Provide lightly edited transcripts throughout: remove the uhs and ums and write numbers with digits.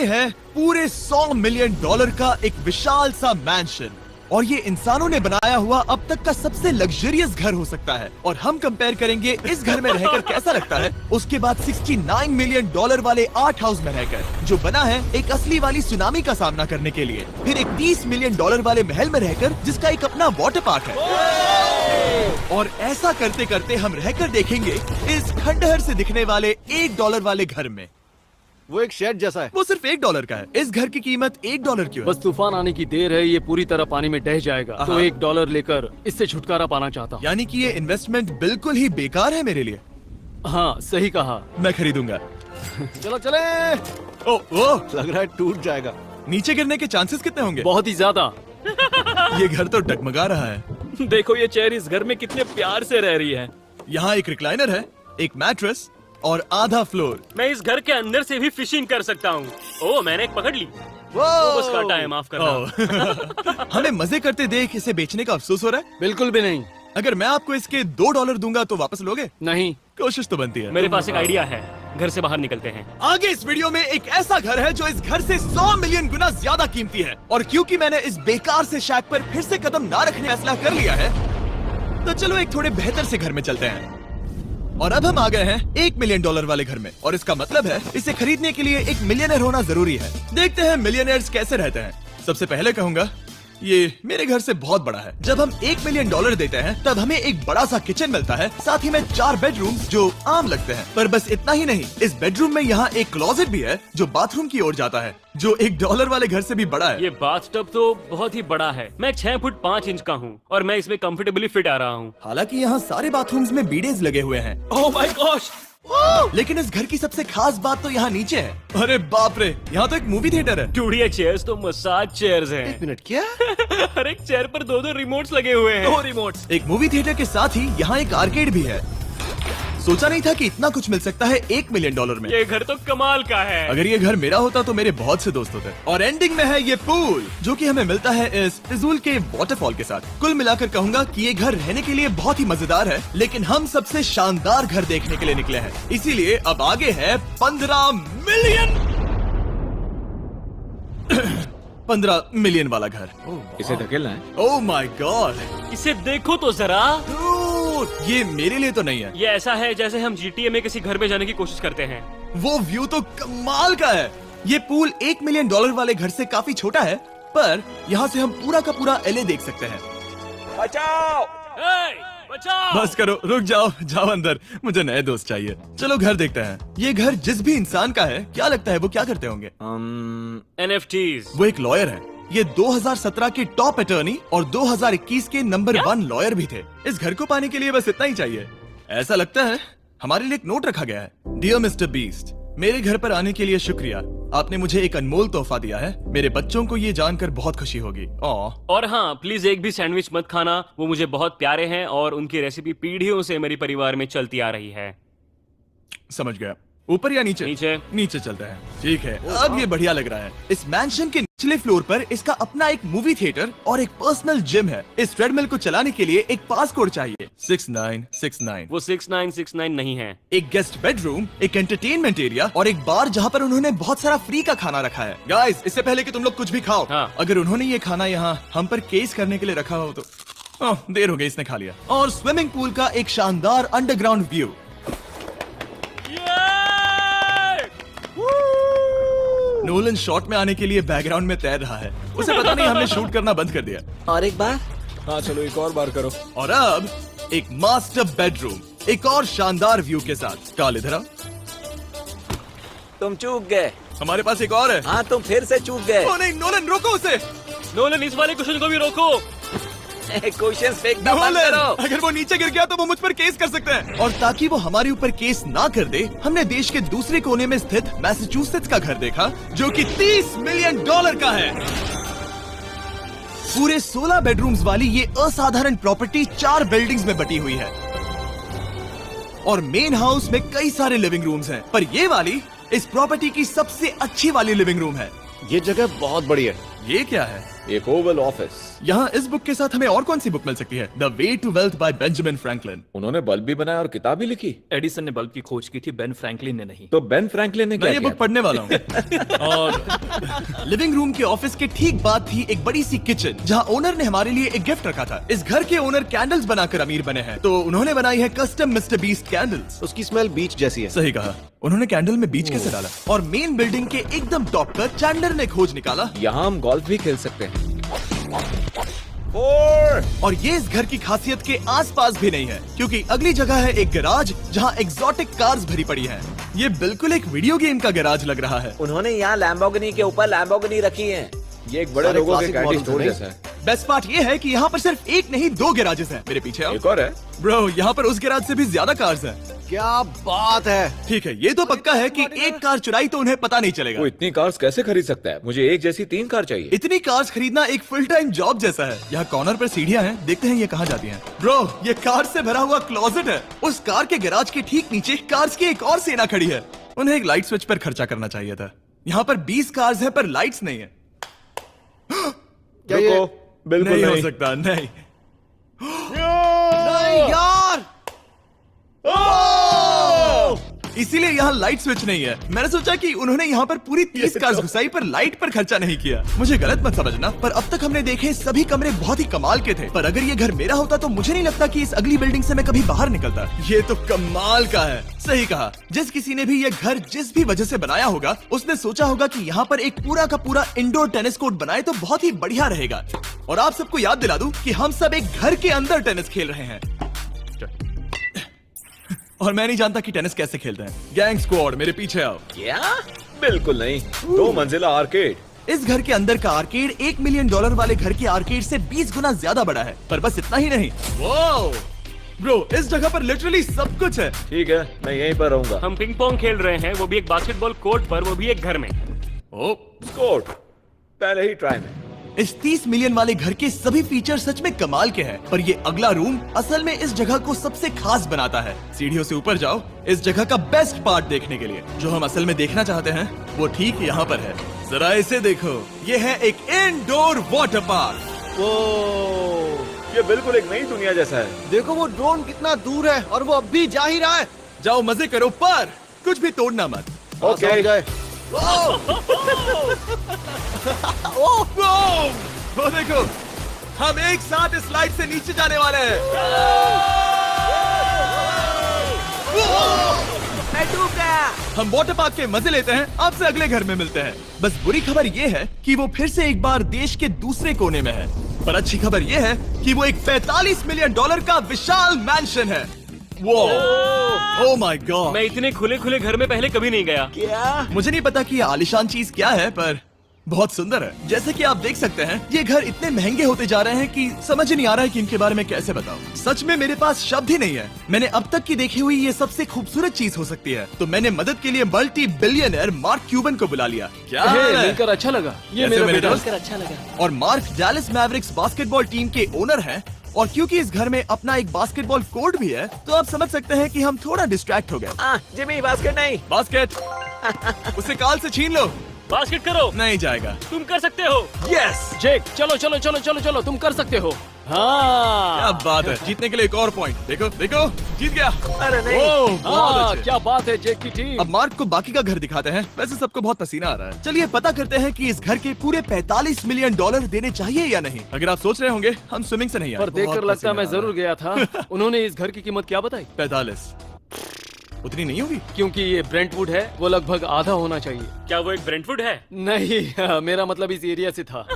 ये है पूरे $100 मिलियन का एक विशाल सा मैंशन, और ये इंसानों ने बनाया हुआ अब तक का सबसे लग्जरियस घर हो सकता है। और हम कंपेयर करेंगे इस घर में रहकर कैसा लगता है उसके बाद $69 मिलियन वाले आर्ट हाउस में रहकर, जो बना है एक असली वाली सुनामी का सामना करने के लिए। फिर एक $30 मिलियन वाले महल में रहकर जिसका एक अपना वाटर पार्क है। और ऐसा करते करते हम रहकर देखेंगे इस खंडहर से दिखने वाले $1 वाले घर में। वो एक शेड जैसा है। वो सिर्फ $1 का है। इस घर की कीमत $1 क्यों है? बस तूफान आने की देर है, ये पूरी तरह पानी में ढह जाएगा, तो $1 लेकर इससे छुटकारा पाना चाहता हूँ। यानी कि ये इन्वेस्टमेंट बिल्कुल ही बेकार है मेरे लिए। हाँ सही कहा। मैं खरीदूंगा। चलो चले। ओ, लग रहा है टूट जाएगा। नीचे गिरने के चांसेस कितने होंगे? बहुत ही ज्यादा। ये घर तो डगमगा रहा है। देखो ये चेयर इस घर में कितने प्यार से रह रही है। यहाँ एक रिक्लाइनर है, एक मैट्रेस और आधा फ्लोर। मैं इस घर के अंदर से भी फिशिंग कर सकता हूँ। ओह मैंने एक पकड़ ली। वो बस काटा है, माफ करना। हमें मजे करते देख इसे बेचने का अफसोस हो रहा है? बिल्कुल भी नहीं। अगर मैं आपको इसके $2 दूंगा तो वापस लोगे? नहीं। कोशिश तो बनती है। मेरे पास एक आइडिया है, घर से बाहर निकलते हैं। आगे इस वीडियो में एक ऐसा घर है जो इस घर से 100 मिलियन गुना ज्यादा कीमती है, और क्योंकि मैंने इस बेकार से शैक पर फिर से कदम ना रखने का फैसला कर लिया है, तो चलो एक थोड़े बेहतर से घर में चलते हैं। और अब हम आ गए हैं $1 मिलियन वाले घर में, और इसका मतलब है इसे खरीदने के लिए एक मिलियनर होना जरूरी है। देखते हैं मिलियनर्स कैसे रहते हैं। सबसे पहले कहूंगा ये मेरे घर से बहुत बड़ा है। जब हम $1 मिलियन देते हैं तब हमें एक बड़ा सा किचन मिलता है, साथ ही में 4 बेडरूम्स जो आम लगते हैं। पर बस इतना ही नहीं, इस बेडरूम में यहाँ एक क्लोजेट भी है जो बाथरूम की ओर जाता है, जो $1 वाले घर से भी बड़ा है। ये बाथटब तो बहुत ही बड़ा है। मैं 6 फुट 5 इंच का हूँ और मैं इसमें कंफर्टेबली फिट आ रहा हूँ। हालांकि यहाँ सारे बाथरूम्स में बीडेज लगे हुए हैं। Oh my gosh! लेकिन इस घर की सबसे खास बात तो यहाँ नीचे है। अरे बाप रे, यहाँ तो एक मूवी थिएटर है। टूडिया चेयर्स तो मसाज चेयर्स हैं। 1 मिनट क्या? हर एक चेयर पर 2 रिमोट्स लगे हुए हैं। 2 रिमोट्स। एक मूवी थिएटर के साथ ही यहाँ एक आर्केड भी है। सोचा नहीं था कि इतना कुछ मिल सकता है $1 मिलियन में। ये घर तो कमाल का है। अगर ये घर मेरा होता तो मेरे बहुत से दोस्त होते। और एंडिंग में है ये पूल, जो कि हमें मिलता है इस फिजूल के वाटरफॉल के साथ। कुल मिलाकर कहूंगा कि ये घर रहने के लिए बहुत ही मजेदार है, लेकिन हम सबसे शानदार घर देखने के लिए निकले हैं, इसीलिए अब आगे है 15 मिलियन वाला घर। इसे धकेलना है। ओह माय गॉड, इसे देखो तो जरा। ये मेरे लिए तो नहीं है। ये ऐसा है जैसे हम GTA में किसी घर में जाने की कोशिश करते हैं। वो व्यू तो कमाल का है। ये पूल $1 मिलियन वाले घर से काफी छोटा है, पर यहाँ से हम पूरा का पूरा LA देख सकते हैं। बचाओ! बचाओ! बस करो, रुक जाओ, जाओ अंदर, मुझे नए दोस्त चाहिए। चलो घर देखते हैं। ये घर जिस भी इंसान का है, क्या लगता है वो क्या करते होंगे? NFTs। वो एक लॉयर है। ये 2017 के टॉप अटर्नी और 2021 के नंबर 1 लॉयर भी थे। इस घर को पाने के लिए बस इतना ही चाहिए। ऐसा लगता है हमारे लिए एक नोट रखा गया है। डियर मिस्टर बीस्ट, मेरे घर पर आने के लिए शुक्रिया। आपने मुझे एक अनमोल तोहफा दिया है। मेरे बच्चों को ये जानकर बहुत खुशी होगी। और हाँ, प्लीज एक भी सैंडविच मत खाना, वो मुझे बहुत प्यारे हैं और उनकी रेसिपी पीढ़ियों से मेरे परिवार में चलती आ रही है। समझ गया। ऊपर या नीचे? नीचे। नीचे चलते हैं। ठीक है, अब ये बढ़िया लग रहा है। इस मैंशन के निचले फ्लोर पर इसका अपना एक मूवी थिएटर और एक पर्सनल जिम है। इस ट्रेडमिल को चलाने के लिए एक पास कोड चाहिए, 6969। वो 6969 नहीं है। एक गेस्ट बेडरूम, एक एंटरटेनमेंट एरिया और एक बार जहाँ पर उन्होंने बहुत सारा फ्री का खाना रखा है। गाइस, इससे पहले कि तुम लोग कुछ भी खाओ, हाँ। अगर उन्होंने ये खाना यहाँ हम पर केस करने के लिए रखा हो तो देर हो गई, इसने खा लिया। और स्विमिंग पूल का एक शानदार अंडरग्राउंड व्यू। नोलन शॉट में आने के लिए बैकग्राउंड में तैर रहा है। उसे पता नहीं हमने शूट करना बंद कर दिया। और एक बार? हाँ चलो एक और बार करो। और अब एक मास्टर बेडरूम, एक और शानदार व्यू के साथ। काल इधर आओ। तुम चूक गए। हमारे पास एक और है। हाँ तुम फिर से चूक गए। ओ नहीं, नोलन रोको उसे। नोलन, इस वाले क्वेश्चन को भी रोको। क्वेश्चन फेंकना बंद नोलन, करो। अगर वो नीचे गिर गया तो वो मुझ पर केस कर सकते हैं। और ताकि वो हमारे ऊपर केस ना कर दे, हमने देश के दूसरे कोने में स्थित मैसाचुसेट्स का घर देखा, जो कि $30 मिलियन का है। पूरे 16 बेडरूम्स वाली ये असाधारण प्रॉपर्टी 4 बिल्डिंग्स में बटी हुई है, और मेन हाउस में कई सारे लिविंग रूम्स हैं, पर ये वाली इस प्रॉपर्टी की सबसे अच्छी वाली लिविंग रूम है। ये जगह बहुत बड़ी है। ये क्या है? एक ओवल ऑफिस। यहाँ इस बुक के साथ हमें और कौन सी बुक मिल सकती है? The way to wealth by Benjamin Franklin. उन्होंने बल्ब भी बनाया और किताब भी लिखी। एडिसन ने बल्ब की खोज की थी, बेन फ्रैंकलिन ने नहीं। तो बेन फ्रैंकलिन ने मैं क्या ये किया बुक पढ़ने वाला हूँ। और लिविंग रूम के ऑफिस के ठीक बाद थी एक बड़ी सी किचन, जहाँ ओनर ने हमारे लिए एक गिफ्ट रखा था। इस घर के ओनर कैंडल्स बनाकर अमीर बने हैं, तो उन्होंने बनाई है कस्टम मिस्टर बीस्ट कैंडल्स। उसकी स्मेल बीच जैसी है। सही कहा। उन्होंने कैंडल में बीच कैसे डाला? और मेन बिल्डिंग के एकदम टॉप पर चैंडलर ने खोज निकाला। यहाँ हम गोल्फ भी खेल सकते हैं। और ये इस घर की खासियत के आसपास भी नहीं है, क्योंकि अगली जगह है एक गैराज जहाँ एग्जॉटिक कार्स भरी पड़ी हैं। ये बिल्कुल एक वीडियो गेम का गैराज लग रहा है। उन्होंने यहाँ लैम्बोर्गिनी के ऊपर लैम्बोर्गिनी रखी है। ये एक बड़े सारे लोगों के classic कैंडी models स्टोर हैं, जैसा है। बेस्ट पार्ट ये है कि यहाँ पर सिर्फ एक नहीं 2 गैराजेस हैं। मेरे पीछे आओ। एक और है। ब्रो, यहाँ पर उस गैराज से भी ज्यादा कार्स हैं। क्या बात है। ठीक है, ये तो पक्का है कि एक कार चुराई तो उन्हें पता नहीं चलेगा। वो इतनी कार्स कैसे खरीद सकता है? मुझे एक जैसी 3 कार चाहिए। इतनी कार्स खरीदना एक फुल टाइम जॉब जैसा है। यहाँ कॉर्नर पर सीढ़ियाँ हैं, देखते हैं ये कहाँ जाती हैं। ब्रो, ये कार से भरा हुआ क्लोजेट है। उस कार के गैराज के ठीक नीचे कार्स की एक और सेना खड़ी है। उन्हें एक लाइट स्विच पर खर्चा करना चाहिए था। यहाँ पर 20 कार्स है पर लाइट्स नहीं है। क्या ये रुको, बिल्कुल नहीं हो नहीं। सकता, नहीं। नहीं यार। इसीलिए यहाँ लाइट स्विच नहीं है। मैंने सोचा कि उन्होंने यहाँ पर पूरी 30 कार्स घुसाई पर लाइट पर खर्चा नहीं किया। मुझे गलत मत समझना, पर अब तक हमने देखे सभी कमरे बहुत ही कमाल के थे। पर अगर ये घर मेरा होता तो मुझे नहीं लगता कि इस अगली बिल्डिंग से मैं कभी बाहर निकलता। ये तो कमाल का है। सही कहा। जिस किसी ने भी ये घर जिस भी वजह से बनाया होगा, उसने सोचा होगा कि यहाँ पर एक पूरा का पूरा इंडोर टेनिस कोर्ट बनाए तो बहुत ही बढ़िया रहेगा। और आप सबको याद दिला दूं कि हम सब एक घर के अंदर टेनिस खेल रहे हैं। और मैं नहीं जानता कि टेनिस कैसे खेलते हैं। गैंग स्क्वाड, मेरे पीछे आओ। क्या? बिल्कुल नहीं। 2 मंजिला आर्केड। इस घर के अंदर का आर्केड $1 मिलियन वाले घर के आर्केड से 20 गुना ज्यादा बड़ा है। पर बस इतना ही नहीं। वाओ ब्रो, इस जगह पर लिटरली सब कुछ है। ठीक है, मैं यहीं पर रहूंगा। हम पिंग पोंग खेल रहे हैं, वो भी एक बास्केटबॉल कोर्ट पर, वो भी एक घर में। ओ, स्कोर पहले ही ट्राई में। इस 30 मिलियन वाले घर के सभी फीचर सच में कमाल के हैं, पर ये अगला रूम असल में इस जगह को सबसे खास बनाता है। सीढ़ियों से ऊपर जाओ इस जगह का बेस्ट पार्ट देखने के लिए। जो हम असल में देखना चाहते हैं वो ठीक यहाँ पर है। जरा इसे देखो, ये है एक इंडोर वाटर पार्क। वो ये बिल्कुल एक नई दुनिया जैसा है। देखो वो ड्रोन कितना दूर है और वो अब भी जा ही रहा है। जाओ मजे करो, पर कुछ भी तोड़ना मत। ओके। समझ गए। वो देखो, हम एक साथ इस स्लाइड से नीचे जाने वाले हैं। मैं डूब गया। हम वाटर पार्क के मजे लेते हैं। आपसे अगले घर में मिलते हैं। बस बुरी खबर ये है कि वो फिर से एक बार देश के दूसरे कोने में है। पर अच्छी खबर ये है कि वो एक $45 मिलियन का विशाल मैंशन है। वो ओह माय गॉड। मैं इतने खुले खुले घर में पहले कभी नहीं गया। क्या? मुझे नहीं पता कि ये आलीशान चीज क्या है, पर बहुत सुंदर है। जैसे कि आप देख सकते हैं, ये घर इतने महंगे होते जा रहे हैं कि समझ ही नहीं आ रहा है कि इनके बारे में कैसे बताऊं। सच में मेरे पास शब्द ही नहीं है। मैंने अब तक की देखी हुई ये सबसे खूबसूरत चीज हो सकती है। तो मैंने मदद के लिए मल्टी बिलियनर मार्क क्यूबन को बुला लिया। क्या हाल है? मिलकर अच्छा लगा। ये कैसे मेरा मेरे बेटा। दोस्त? अच्छा लगा। और mark Dallas Mavericks basketball team के ओनर हैं। और क्योंकि इस घर में अपना एक बास्केटबॉल कोर्ट भी है, तो आप समझ सकते हैं कि हम थोड़ा डिस्ट्रैक्ट हो गए। जिमी बास्केट नहीं। बास्केट उसे काल से छीन लो। बास्केट करो, नहीं जाएगा। तुम कर सकते हो। यस, जेक, चलो चलो चलो चलो चलो, तुम कर सकते हो। हाँ क्या बात है। जीतने के लिए एक और पॉइंट। देखो देखो, जीत गया। अरे नहीं। ओह, बहुत हाँ, अच्छे। क्या बात है जेक की टीम। अब मार्क को बाकी का घर दिखाते हैं। वैसे सबको बहुत पसीना आ रहा है। चलिए पता करते हैं कि इस घर के पूरे $45 मिलियन देने चाहिए या नहीं। अगर आप सोच रहे होंगे हम स्विमिंग से नहीं आए, पर देखकर बहुत लगता पसीना मैं आ रहा जरूर गया था। उन्होंने इस घर की कीमत क्या बताई? 45 उतनी नहीं होगी। क्योंकि ये ब्रेंटवुड है, वो लगभग आधा होना चाहिए। क्या वो एक ब्रेंटफुड है? नहीं, मेरा मतलब इस एरिया से था।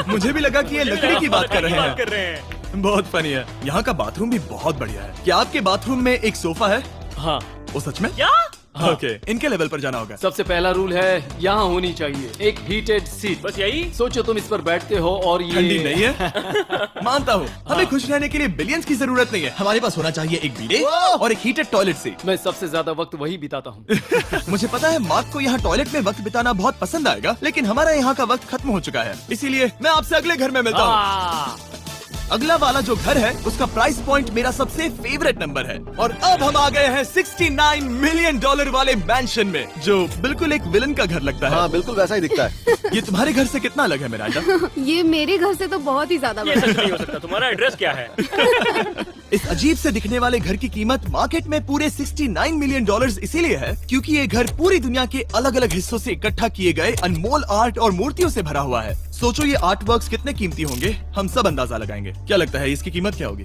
मुझे भी लगा कि ये लकड़ी की बात कर रहे बात कर हैं। रहे हैं। बहुत फनी है। यहाँ का बाथरूम भी बहुत बढ़िया है। क्या आपके बाथरूम में एक सोफा है? हाँ, वो सच में? क्या? ओके, इनके लेवल पर जाना होगा। सबसे पहला रूल है यहाँ होनी चाहिए एक हीटेड सीट। बस यही? सोचो तुम इस पर बैठते हो और ये ठंडी नहीं है। मानता हूँ, हमें खुश रहने के लिए बिलियंस की जरूरत नहीं है। हमारे पास होना चाहिए एक बीडे और एक हीटेड टॉयलेट सीट। मैं सबसे ज्यादा वक्त वही बिताता हूँ। मुझे पता है मार्क को यहाँ टॉयलेट में वक्त बिताना बहुत पसंद आएगा, लेकिन हमारा यहाँ का वक्त खत्म हो चुका है। इसीलिए मैं आपसे अगले घर में मिलता हूँ। अगला वाला जो घर है उसका प्राइस पॉइंट मेरा सबसे फेवरेट नंबर है। और अब हम आ गए हैं $69 मिलियन वाले मैंशन में, जो बिल्कुल एक विलन का घर लगता है। हाँ बिल्कुल वैसा ही दिखता है। ये तुम्हारे घर से कितना अलग है मिरांडा? ये मेरे घर से तो बहुत ही ज्यादा ये बड़ा सच नहीं हो सकता। तुम्हारा एड्रेस क्या है? इस अजीब से दिखने वाले घर की कीमत मार्केट में पूरे $69 मिलियन इसीलिए है क्योंकि ये घर पूरी दुनिया के अलग अलग हिस्सों से इकट्ठा किए गए अनमोल आर्ट और मूर्तियों से भरा हुआ है। सोचो ये आर्ट वर्क्स कितने कीमती होंगे, हम सब अंदाजा लगाएंगे। क्या लगता है इसकी कीमत क्या होगी?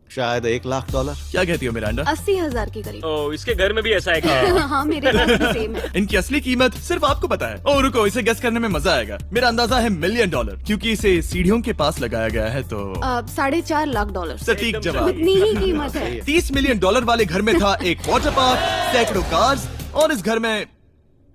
शायद $1 लाख। क्या कहती हो मिरांडा? 80,000 के करीब। ओह, इसके घर में भी ऐसा है क्या? हाँ मेरे घर भी सेम है। इनकी असली कीमत सिर्फ आपको पता है। और रुको, इसे गेस करने में मजा आएगा। मेरा अंदाजा है $1 मिलियन क्योंकि इसे सीढ़ियों के पास लगाया गया है। तो $4.5 लाख। सटीक जवाब। उतनी ही कीमत है। $30 मिलियन वाले घर में था एक वाटर पार्क, सैकड़ों कार्स और इस घर में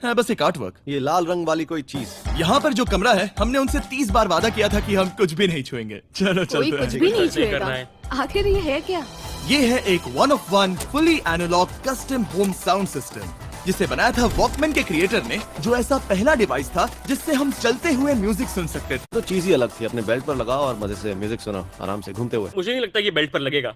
है बस एक आर्ट वर्क। ये लाल रंग वाली कोई चीज। यहाँ पर जो कमरा है, हमने उनसे 30 बार वादा किया था कि हम कुछ भी नहीं छुएंगे। चलो कोई चलते कुछ हैं। भी नहीं कैसे करना छुएगा। है? आखिर ये है क्या? ये है एक 1 of 1 fully analog custom home sound system जिसे बनाया था वॉकमैन के क्रिएटर ने, जो ऐसा पहला डिवाइस था जिससे हम चलते हुए म्यूजिक सुन सकते थे। तो चीज ही अलग थी। अपने बेल्ट पर लगाओ और मजे से म्यूजिक सुनो आराम से घूमते हुए। मुझे नहीं लगता ये बेल्ट पर लगेगा।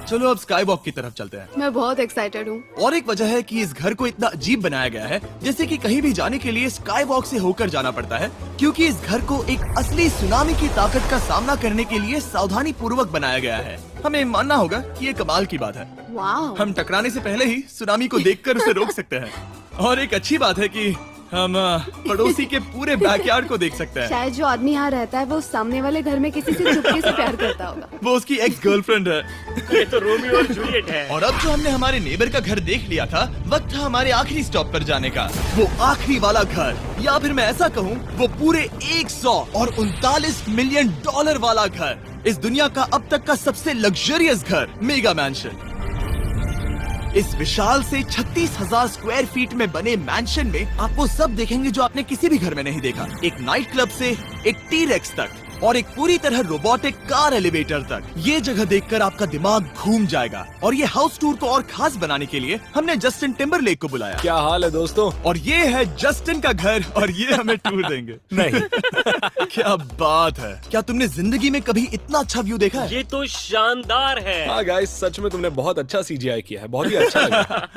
चलो अब स्काई वॉक की तरफ चलते हैं। मैं बहुत एक्साइटेड हूँ। और एक वजह है कि इस घर को इतना अजीब बनाया गया है, जैसे कि कहीं भी जाने के लिए स्काई वॉक से होकर जाना पड़ता है, क्योंकि इस घर को एक असली सुनामी की ताकत का सामना करने के लिए सावधानी पूर्वक बनाया गया है। हमें मानना होगा कि ये कमाल की बात है। वाह। हम टकराने से पहले ही सुनामी को देखकर उसे रोक सकते हैं। और एक अच्छी बात है कि हम पड़ोसी के पूरे बैकयार्ड को देख सकते हैं। शायद जो आदमी यहाँ रहता है वो सामने वाले घर में किसी से चुपके से प्यार करता होगा। वो उसकी एक्स गर्लफ्रेंड है। ये तो रोमियो और जूलियट है। और अब जो हमने हमारे नेबर का घर देख लिया था, वक्त था हमारे आखिरी स्टॉप पर जाने का। वो आखिरी वाला घर, या फिर मैं ऐसा कहूँ, वो पूरे 139 मिलियन वाला घर। इस दुनिया का अब तक का सबसे लग्जरियस घर, मेगा मैंशन। इस विशाल से 36,000 स्क्वायर फीट में बने मैंशन में आप वो सब देखेंगे जो आपने किसी भी घर में नहीं देखा। एक नाइट क्लब से एक टी-रेक्स तक और एक पूरी तरह रोबोटिक कार एलिवेटर तक। ये जगह देखकर आपका दिमाग घूम जाएगा। और ये हाउस टूर को और खास बनाने के लिए हमने जस्टिन टिम्बरलेक को बुलाया। क्या हाल है दोस्तों? और ये है जस्टिन का घर और ये हमें टूर देंगे। नहीं। क्या बात है! क्या तुमने जिंदगी में कभी इतना अच्छा व्यू देखा है? ये तो शानदार है। हाँ गाइस, सच में तुमने बहुत अच्छा CGI किया है। बहुत ही अच्छा लगा।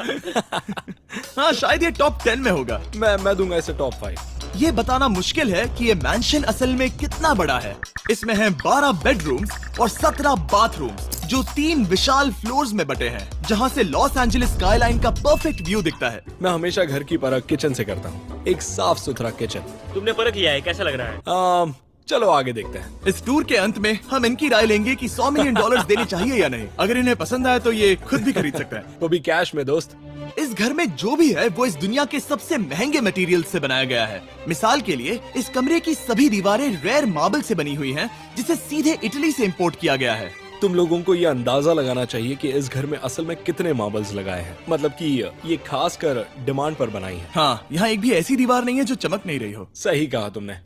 हाँ, शायद ये टॉप 10 में होगा। मैं दूंगा इसे टॉप 5। ये बताना मुश्किल है कि ये मैंशन असल में कितना बड़ा है। इसमें हैं 12 बेडरूम्स और 17 बाथरूम्स, जो 3 विशाल फ्लोर्स में बटे हैं, जहाँ से लॉस एंजलिस स्काईलाइन का परफेक्ट व्यू दिखता है। मैं हमेशा घर की परख किचन से करता हूँ। एक साफ सुथरा किचन। तुमने परख लिया है, कैसा लग रहा है? चलो आगे देखते हैं। इस टूर के अंत में हम इनकी राय लेंगे कि $100 मिलियन देने चाहिए या नहीं। अगर इन्हें पसंद आए तो ये खुद भी खरीद सकते हैं। वो भी कैश में दोस्त। इस घर में जो भी है वो इस दुनिया के सबसे महंगे मटेरियल से बनाया गया है। मिसाल के लिए इस कमरे की सभी दीवारें रेयर मार्बल से बनी हुई हैं, जिसे सीधे इटली से इंपोर्ट किया गया है। तुम लोगों को ये अंदाजा लगाना चाहिए कि इस घर में असल में कितने मार्बल्स लगाए हैं। मतलब कि ये खास कर डिमांड पर बनाई है। हाँ, यहाँ एक भी ऐसी दीवार नहीं है जो चमक नहीं रही हो। सही कहा तुमने।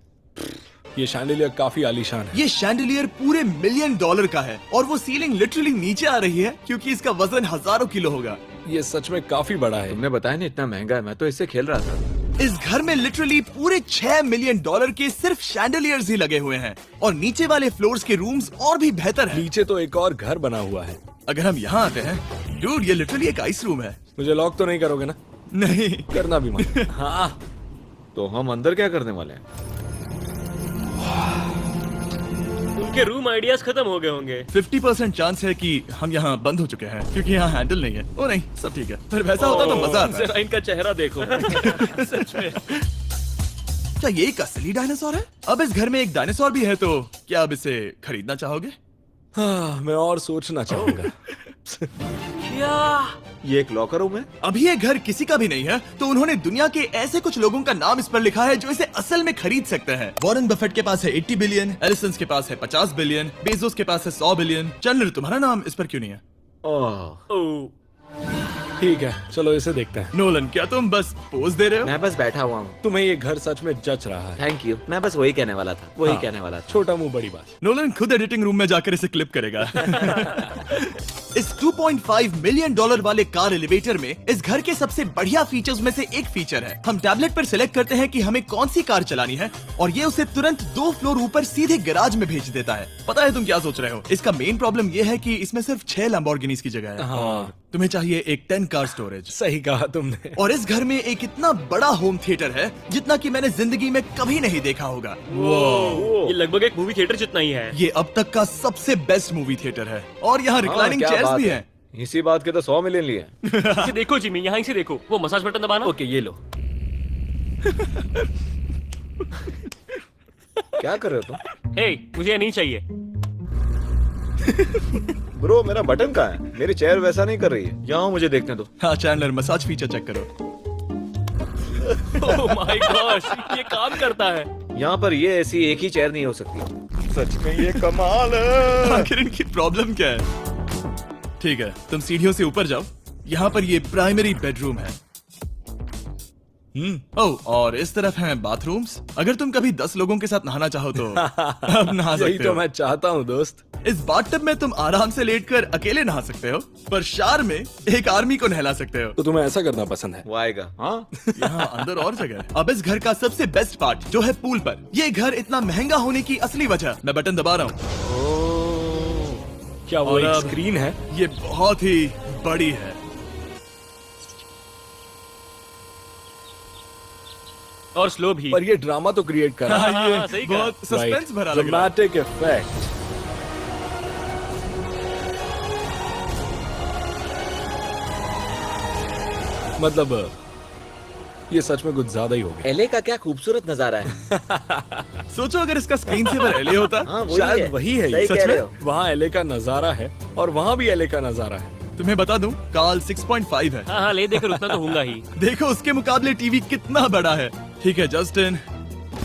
ये शैंडिलियर काफी आलीशान है। ये शैंडिलियर पूरे $1 मिलियन का है और वो सीलिंग लिटरली नीचे आ रही है क्योंकि इसका वजन हजारों किलो होगा। ये सच में काफी बड़ा है। तुमने बताया ना इतना महंगा है, मैं तो इससे खेल रहा था। इस घर में लिटरली पूरे $6 मिलियन के सिर्फ शैंडिलियर्स ही लगे हुए हैं और नीचे वाले फ्लोर्स के रूम्स और भी बेहतर हैं। नीचे तो एक और घर बना हुआ है। अगर हम यहाँ आते हैं, डूड, ये लिटरली एक आइस रूम है। मुझे लॉक तो नहीं करोगे ना? नहीं करना भी मत। हाँ, तो हम अंदर क्या करने वाले हैं? उनके रूम आइडियाज खत्म हो गए होंगे। 50% चांस है कि हम यहाँ बंद हो चुके हैं क्योंकि यहाँ हैंडल नहीं है। ओ नहीं, सब ठीक है। पर वैसा होता तो मजा आता। जरा इनका चेहरा देखो। सच में। क्या ये एक असली डायनासोर है? अब इस घर में एक डायनासोर भी है, तो क्या अब इसे खरीदना चाहोगे? हाँ, मैं और सोचना चाहूंगा। ये एक लॉकर रूम है? अभी ये घर किसी का भी नहीं है, तो उन्होंने दुनिया के ऐसे कुछ लोगों का नाम इस पर लिखा है जो इसे असल में खरीद सकते हैं। वॉरेन बफेट के पास है 80 बिलियन, एलिसन के पास है 50 बिलियन, बेजोस के पास है 100 बिलियन। चंद्र, तुम्हारा नाम इस पर क्यों नहीं है? ओह, ठीक है, चलो इसे देखते हैं। नोलन, क्या तुम बस पोज दे रहे हो? मैं बस बैठा हुआ हूँ। तुम्हें ये घर सच में जच रहा है। Thank you. मैं बस वही कहने वाला था। वही कहने वाला था। छोटा मुंह बड़ी बात। नोलन खुद एडिटिंग रूम में जाकर इसे क्लिप करेगा। इस $2.5 मिलियन वाले कार एलिवेटर में इस घर के सबसे बढ़िया फीचर्स में से एक फीचर है। हम टैबलेट पर सिलेक्ट करते हैं कि हमें कौन सी कार चलानी है और ये उसे तुरंत 2 फ्लोर ऊपर सीधे गैराज में भेज देता है। पता है तुम क्या सोच रहे हो? इसका मेन प्रॉब्लम ये है कि इसमें सिर्फ 6 लैम्बोर्गिनीज की जगह है। हाँ। तुम्हें चाहिए एक 10 कार स्टोरेज। सही कहा तुमने। और इस घर में एक इतना बड़ा होम थिएटर है जितना कि मैंने जिंदगी में कभी नहीं देखा होगा। ये लगभग एक मूवी थिएटर जितना ही है। ये अब तक का सबसे बेस्ट मूवी थिएटर है और यहाँ रिक्लाइनिंग क्या चेयर्स बात भी है। हैं। इसी बात के तो 100 मिलियन लिए। इसे देखो जिमी, यहाँ इसे देखो, वो मसाज बटन दबाना। ओके ये लो। क्या कर रहे हो तुम? हे, मुझे ये नहीं चाहिए। ब्रो मेरा बटन कहाँ है? मेरी चेयर वैसा नहीं कर रही है। यहाँ मुझे देखने दो। हाँ चैंडलर, मसाज फीचर चेक करो। ओह माय गॉश, ये काम करता है। यहाँ पर ये ऐसी एक ही चेयर नहीं हो सकती। सच में ये कमाल है। आखिर इनकी प्रॉब्लम क्या है? ठीक है, तुम सीढ़ियों से ऊपर जाओ। यहाँ पर ये प्राइमरी बेडरूम है। ओह, और इस तरफ हैं बाथरूम्स। अगर तुम कभी 10 लोगों के साथ नहाना चाहो तो अब नहा यही सकते तो हो। मैं चाहता हूँ दोस्त। इस बाथटब में तुम आराम से लेटकर अकेले नहा सकते हो, पर शार में एक आर्मी को नहला सकते हो। तो तुम्हें ऐसा करना पसंद है? वो आएगा। हाँ यहाँ अंदर और जगह है। अब इस घर का सबसे बेस्ट पार्ट जो है पूल पर। ये घर इतना महंगा होने की असली वजह, मैं बटन दबा रहा हूँ। क्या वो और एक अब- स्क्रीन है? ये बहुत ही बड़ी है। और स्लो भी। पर ये ड्रामा तो क्रिएट कर रहा है। हाँ, सही ये कहा। बहुत सस्पेंस भरा लग रहा है। Dramatic effect. मतलब ये सच में कुछ ज्यादा ही हो गया। एलए का क्या खूबसूरत नजारा है। सोचो अगर इसका स्क्रीन सेवर एलए होता। हाँ वही शायद है। वही है ये। सही सच कह में? रहे हो। वहाँ एलए का नजारा है और वहाँ भी एलए का नजारा है। तुम्हें बता दूं, काल 6.5 है। हाँ हाँ, ले देकर उतना तो होगा ही। देखो उसके मुकाबले टीवी कितना बड़ा है। ठीक है जस्टिन,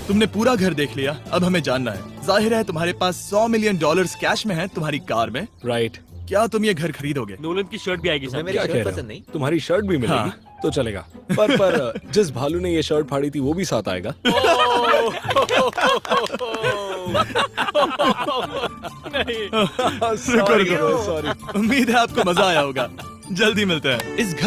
तुमने पूरा घर देख लिया, अब हमें जानना है। जाहिर है तुम्हारे पास $100 मिलियन कैश में है तुम्हारी कार में। राइट। क्या तुम ये घर खरीदोगे? नोलन की शर्ट भी आएगी तुम्हें साथ। मेरी क्या शर्ट कह रहे पसंद हो? नहीं? तुम्हारी शर्ट भी मिलेगी हाँ। तो चलेगा। पर जिस भालू ने ये शर्ट फाड़ी थी वो भी साथ आएगा। शुक्र करो। सॉरी। उम्मीद है आपको मजा आया होगा। जल्दी मिलते हैं। इस घर